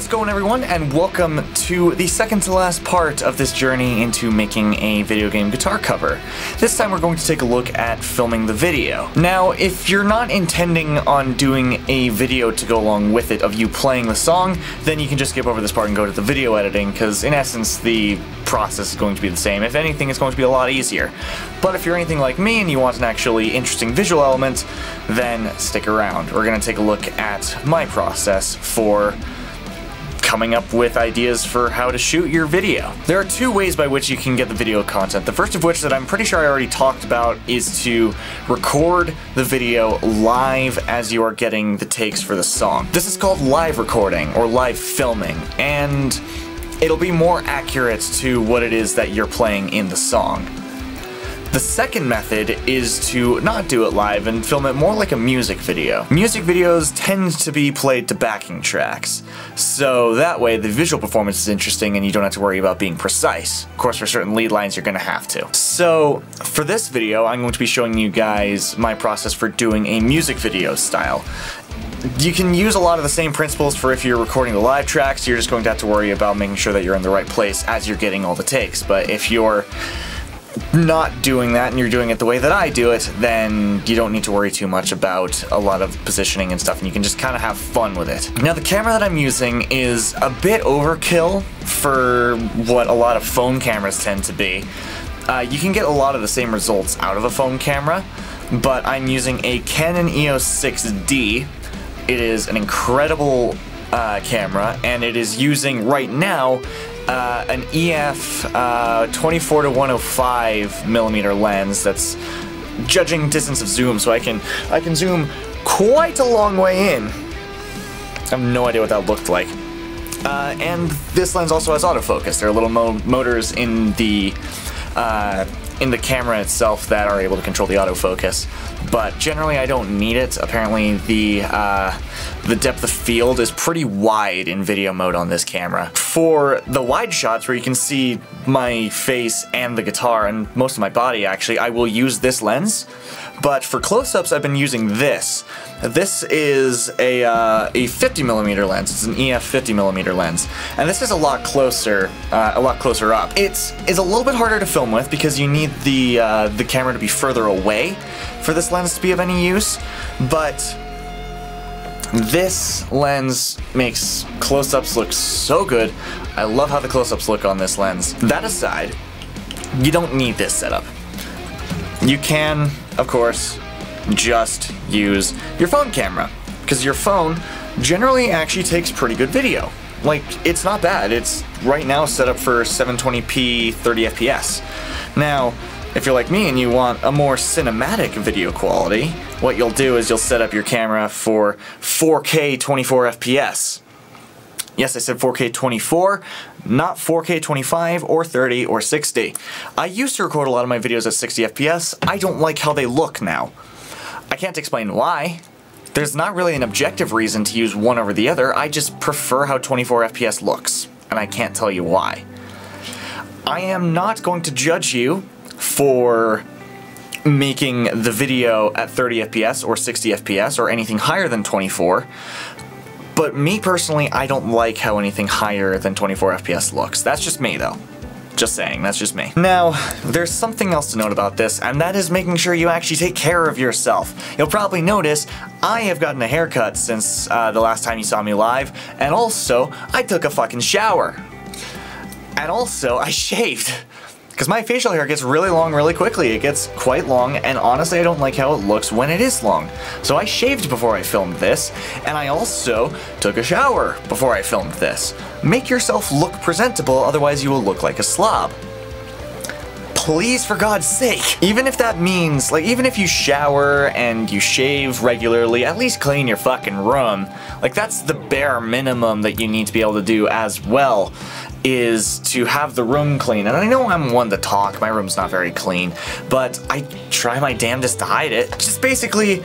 How's it going, everyone, and welcome to the second to last part of this journey into making a video game guitar cover. This time we're going to take a look at filming the video. Now, if you're not intending on doing a video to go along with it of you playing the song, then you can just skip over this part and go to the video editing, because in essence the process is going to be the same. If anything, it's going to be a lot easier. But if you're anything like me and you want an actually interesting visual element, then stick around. We're going to take a look at my process for coming up with ideas for how to shoot your video. There are two ways by which you can get the video content. The first of which, that I'm pretty sure I already talked about, is to record the video live as you are getting the takes for the song. This is called live recording or live filming, and it'll be more accurate to what it is that you're playing in the song. The second method is to not do it live and film it more like a music video. Music videos tend to be played to backing tracks, so that way the visual performance is interesting and you don't have to worry about being precise. Of course, for certain lead lines you're going to have to. So for this video, I'm going to be showing you guys my process for doing a music video style. You can use a lot of the same principles for if you're recording the live tracks. You're just going to have to worry about making sure that you're in the right place as you're getting all the takes. But if you're not doing that and you're doing it the way that I do it, then you don't need to worry too much about a lot of positioning and stuff, and you can just kind of have fun with it. Now, the camera that I'm using is a bit overkill for what a lot of phone cameras tend to be. You can get a lot of the same results out of a phone camera, but I'm using a Canon EOS 6D. It is an incredible camera, and it is using right now an EF 24 to 105 millimeter lens that's judging distance of zoom, so I can zoom quite a long way in. I have no idea what that looked like. And this lens also has autofocus. There are little motors in the camera itself that are able to control the autofocus, but generally I don't need it. Apparently the depth of field is pretty wide in video mode on this camera. For the wide shots where you can see my face and the guitar and most of my body, actually, I will use this lens. But for close-ups, I've been using this. This is a 50mm lens. It's an EF 50mm lens, and this is a lot closer up. It's a little bit harder to film with because you need the camera to be further away for this lens to be of any use. But this lens makes close-ups look so good. I love how the close-ups look on this lens. That aside, you don't need this setup. You can, of course, just use your phone camera, because your phone generally actually takes pretty good video. Like, it's not bad. It's right now set up for 720p 30 FPS. Now, if you're like me and you want a more cinematic video quality, what you'll do is you'll set up your camera for 4K 24 FPS. Yes, I said 4K 24, not 4K 25 or 30 or 60. I used to record a lot of my videos at 60 FPS. I don't like how they look now. I can't explain why. There's not really an objective reason to use one over the other. I just prefer how 24 FPS looks, and I can't tell you why. I am not going to judge you for making the video at 30 FPS or 60 FPS or anything higher than 24. But me personally, I don't like how anything higher than 24 FPS looks. That's just me, though. Just saying, that's just me. Now, there's something else to note about this, and that is making sure you actually take care of yourself. You'll probably notice I have gotten a haircut since the last time you saw me live, and also, I took a fucking shower. And also, I shaved. Because my facial hair gets really long really quickly. It gets quite long, and honestly I don't like how it looks when it is long. So I shaved before I filmed this, and I also took a shower before I filmed this. Make yourself look presentable, otherwise you will look like a slob. Please, for God's sake. Even if that means, like, even if you shower and you shave regularly, at least clean your fucking room. Like, that's the bare minimum that you need to be able to do as well, is to have the room clean. And I know I'm one to talk, my room's not very clean, but I try my damnedest to hide it. Just basically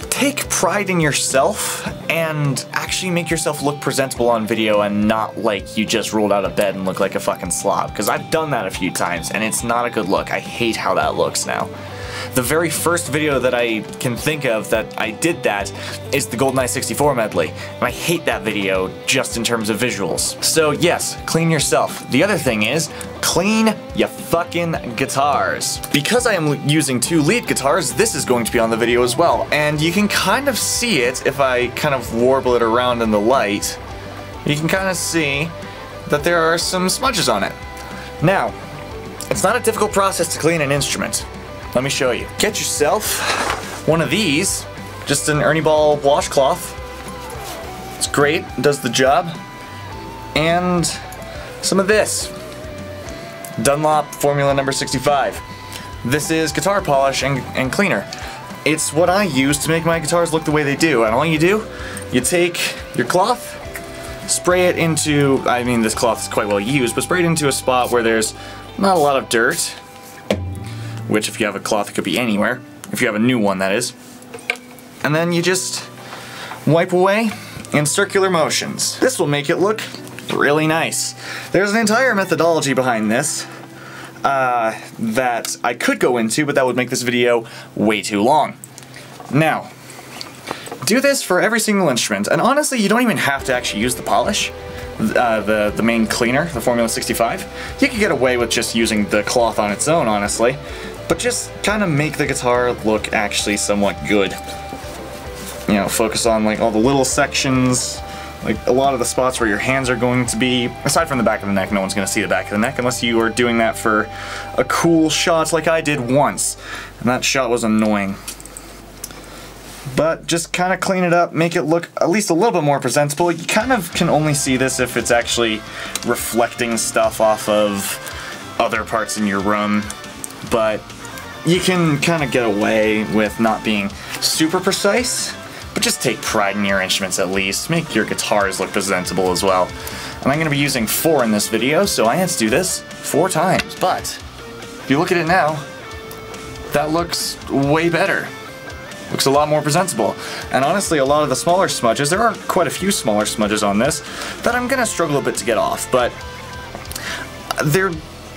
take pride in yourself and actually make yourself look presentable on video and not like you just rolled out of bed and look like a fucking slob. Because I've done that a few times and it's not a good look. I hate how that looks now. The very first video that I can think of that I did that is the GoldenEye 64 medley, and I hate that video just in terms of visuals. So yes, clean yourself. The other thing is, clean your fucking guitars. Because I am using 2 lead guitars, this is going to be on the video as well, and you can kind of see it if I kind of warble it around in the light. You can kind of see that there are some smudges on it. Now, it's not a difficult process to clean an instrument. Let me show you. Get yourself one of these, just an Ernie Ball washcloth. It's great, does the job. And some of this. Dunlop Formula number 65. This is guitar polish and cleaner. It's what I use to make my guitars look the way they do. And all you do, you take your cloth, spray it into, I mean this cloth is quite well used, but spray it into a spot where there's not a lot of dirt, which if you have a cloth it could be anywhere, if you have a new one that is. And then you just wipe away in circular motions. This will make it look really nice. There's an entire methodology behind this that I could go into, but that would make this video way too long. Now, do this for every single instrument, and honestly you don't even have to actually use the polish. The main cleaner, the Formula 65. You could get away with just using the cloth on its own, honestly, but just kind of make the guitar look actually somewhat good. You know, focus on like all the little sections, like a lot of the spots where your hands are going to be. Aside from the back of the neck, no one's going to see the back of the neck unless you are doing that for a cool shot like I did once, and that shot was annoying. But just kind of clean it up, make it look at least a little bit more presentable. You kind of can only see this if it's actually reflecting stuff off of other parts in your room, but you can kind of get away with not being super precise, but just take pride in your instruments at least. Make your guitars look presentable as well. And I'm going to be using 4 in this video, so I had to do this 4 times, but if you look at it now, that looks way better. Looks a lot more presentable. And honestly, a lot of the smaller smudges, there are quite a few smaller smudges on this that I'm gonna struggle a bit to get off, but they're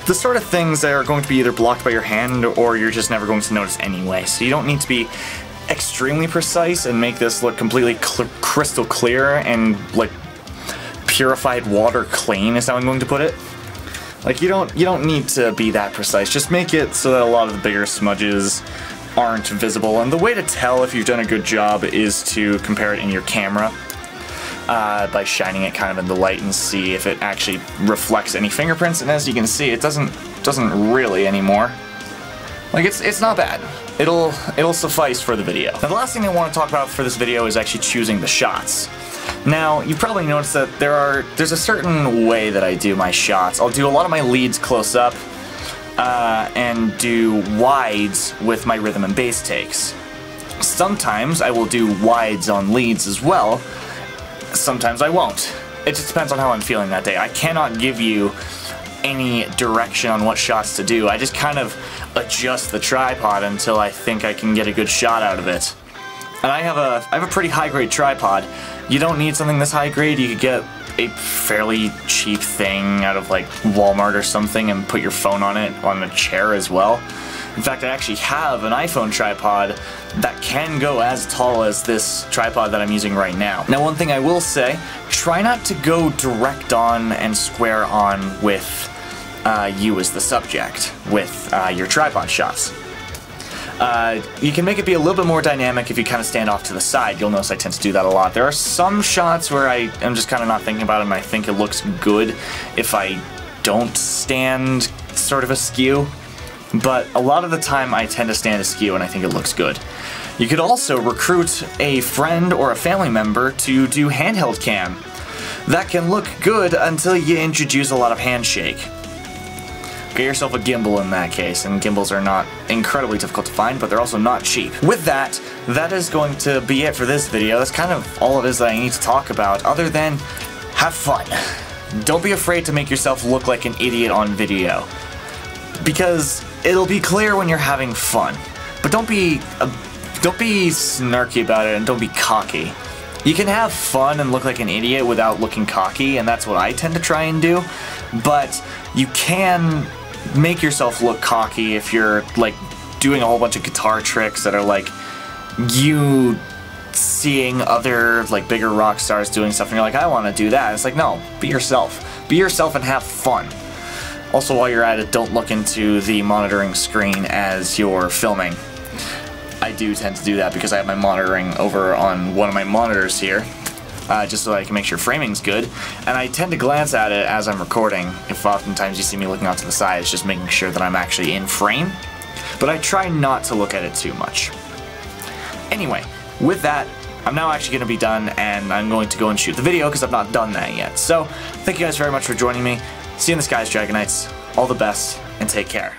the sort of things that are going to be either blocked by your hand or you're just never going to notice anyway. So you don't need to be extremely precise and make this look completely crystal clear and like purified water clean is how I'm going to put it. Like you don't need to be that precise. Just make it so that a lot of the bigger smudges aren't visible, and the way to tell if you've done a good job is to compare it in your camera by shining it kind of in the light and see if it actually reflects any fingerprints, and as you can see it doesn't really anymore. Like it's not bad. It'll suffice for the video. Now the last thing I want to talk about for this video is actually choosing the shots. Now you've probably noticed that there's a certain way that I do my shots. I'll do a lot of my leads close up, and do wides with my rhythm and bass takes. Sometimes I will do wides on leads as well, sometimes I won't. It just depends on how I'm feeling that day. I cannot give you any direction on what shots to do. I just kind of adjust the tripod until I think I can get a good shot out of it. And I have a pretty high grade tripod. You don't need something this high grade. You could get a fairly cheap thing out of like Walmart or something and put your phone on it on a chair as well. In fact, I actually have an iPhone tripod that can go as tall as this tripod that I'm using right now. Now one thing I will say, try not to go direct on and square on with you as the subject with your tripod shots. You can make it be a little bit more dynamic if you kind of stand off to the side. You'll notice I tend to do that a lot. There are some shots where I am just kind of not thinking about it and I think it looks good if I don't stand sort of askew. But a lot of the time I tend to stand askew and I think it looks good. You could also recruit a friend or a family member to do handheld cam. That can look good until you introduce a lot of handshake. Get yourself a gimbal in that case, and gimbals are not incredibly difficult to find, but they're also not cheap. With that, that is going to be it for this video. That's kind of all it is that I need to talk about, other than have fun. Don't be afraid to make yourself look like an idiot on video, because it'll be clear when you're having fun. But don't be snarky about it, and don't be cocky. You can have fun and look like an idiot without looking cocky, and that's what I tend to try and do, but you can make yourself look cocky if you're like doing a whole bunch of guitar tricks that are like you seeing other like bigger rock stars doing stuff and you're like, I want to do that. It's like, no, be yourself. Be yourself and have fun. Also, while you're at it, don't look into the monitoring screen as you're filming. I do tend to do that because I have my monitoring over on one of my monitors here, just so that I can make sure framing's good. And I tend to glance at it as I'm recording. If oftentimes you see me looking out to the side, it's just making sure that I'm actually in frame. But I try not to look at it too much. Anyway, with that, I'm now actually going to be done, and I'm going to go and shoot the video because I've not done that yet. So, thank you guys very much for joining me. See you in the skies, Dragonites. All the best, and take care.